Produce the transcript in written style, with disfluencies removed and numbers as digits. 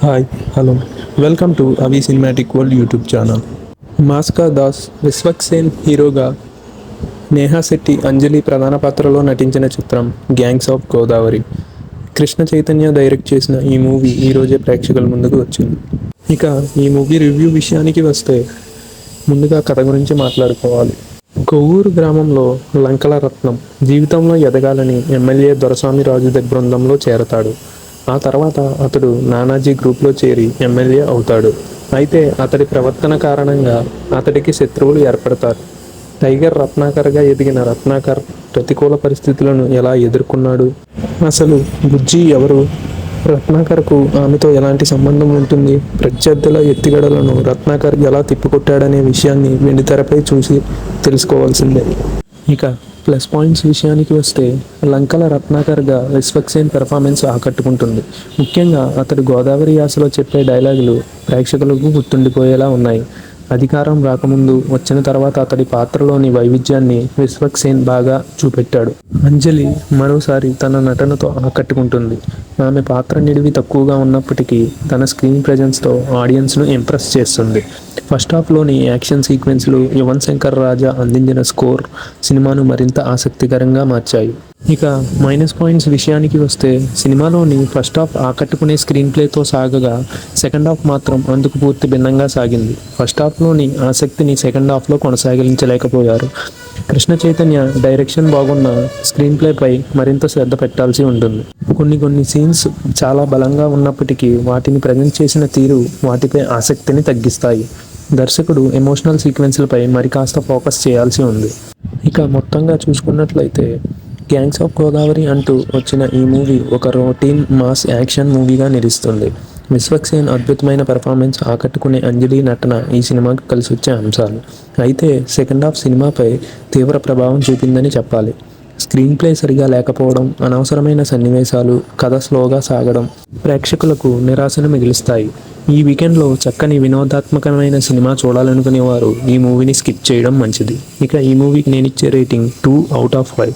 Hi hello welcome to Avi cinematic world YouTube channel. Mass ka Das Vishwaksen హీరోగా, నేహా శెట్టి అంజలి ప్రధాన పాత్రలో నటించిన చిత్రం gangs of Godavari. Krishna Chaitanya direct చేసిన ఈ మూవీ ఈరోజే ప్రేక్షకుల ముందుకు వచ్చింది. ఇక ఈ మూవీ రివ్యూ విషయానికి వస్తే ముందుగా కథ గురించి మాట్లాడుకోవాలి. కొవ్వూరు గ్రామంలో లంకల రత్నం జీవితంలో ఎదగాలని ఎమ్మెల్యే దొరస్వామి రాజు బృందంలో చేరతాడు. ఆ తర్వాత అతడు నానాజీ గ్రూప్లో చేరి ఎమ్మెల్యే అవుతాడు. అయితే అతడి ప్రవర్తన కారణంగా అతడికి శత్రువులు ఏర్పడతారు. టైగర్ రత్నాకర్గా ఎదిగిన రత్నాకర్ ప్రతికూల పరిస్థితులను ఎలా ఎదుర్కొన్నాడు, అసలు బుజ్జి ఎవరు, రత్నాకర్కు ఆమెతో ఎలాంటి సంబంధం ఉంటుంది, ప్రత్యర్థుల ఎత్తుగడలను రత్నాకర్ ఎలా తిప్పికొట్టాడనే విషయాన్ని వెండితెరపై చూసి తెలుసుకోవాల్సిందే. ఇక ప్లస్ పాయింట్స్ విషయానికి వస్తే లంకల రత్నాకర్గా విశ్వక్సేన్ పెర్ఫార్మెన్స్ ఆకట్టుకుంటుంది. ముఖ్యంగా అతడు గోదావరి యాసలో చెప్పే డైలాగులు ప్రేక్షకులకు గుర్తుండిపోయేలా ఉన్నాయి. అధికారం రాకముందు, వచ్చిన తర్వాత అతడి పాత్రలోని వైవిధ్యాన్ని విశ్వక్సేన్ బాగా చూపెట్టాడు. అంజలి మరోసారి తన నటనతో ఆకట్టుకుంటుంది. ఆమె పాత్ర నిడివి తక్కువగా ఉన్నప్పటికీ తన స్క్రీన్ ప్రెజెన్స్తో ఆడియన్స్ను ఇంప్రెస్ చేస్తుంది. ఫస్ట్ హాఫ్లోని యాక్షన్ సీక్వెన్స్లు, యువన్ శంకర్ రాజా అందించిన స్కోర్ సినిమాను మరింత ఆసక్తికరంగా మార్చాయి. ఇక మైనస్ పాయింట్స్ విషయానికి వస్తే సినిమాలోని ఫస్ట్ హాఫ్ ఆకట్టుకునే స్క్రీన్ ప్లేతో సాగగా, సెకండ్ హాఫ్ మాత్రం అందుకు పూర్తి భిన్నంగా సాగింది. ఫస్ట్ హాఫ్లోని ఆసక్తిని సెకండ్ హాఫ్లో కొనసాగించలేకపోయారు. కృష్ణ చైతన్య డైరెక్షన్ బాగున్న స్క్రీన్ ప్లేపై మరింత శ్రద్ధ పెట్టాల్సి ఉంటుంది. కొన్ని సీన్స్ చాలా బలంగా ఉన్నప్పటికీ వాటిని ప్రజెంట్ చేసిన తీరు వాటిపై ఆసక్తిని తగ్గిస్తాయి. దర్శకుడు ఎమోషనల్ సీక్వెన్స్లపై మరి కాస్త ఫోకస్ చేయాల్సి ఉంది. ఇక మొత్తంగా చూసుకున్నట్లయితే గ్యాంగ్స్ ఆఫ్ గోదావరి అంటూ వచ్చిన ఈ మూవీ ఒక రొటీన్ మాస్ యాక్షన్ మూవీగా నిలుస్తుంది. విశ్వక్సేన్ అద్భుతమైన పెర్ఫార్మెన్స్, ఆకట్టుకునే అంజలి నటన ఈ సినిమాకు కలిసి వచ్చే అంశాలు. అయితే సెకండ్ హాఫ్ సినిమాపై తీవ్ర ప్రభావం చూపిందని చెప్పాలి. స్క్రీన్ ప్లే సరిగా లేకపోవడం, అనవసరమైన సన్నివేశాలు, కథ స్లోగా సాగడం ప్రేక్షకులకు నిరాశను మిగిలిస్తాయి. ఈ వీకెండ్లో చక్కని వినోదాత్మకమైన సినిమా చూడాలనుకునే వారు ఈ మూవీని స్కిప్ చేయడం మంచిది. ఇక ఈ మూవీకి నేను ఇచ్చే రేటింగ్ 2/5.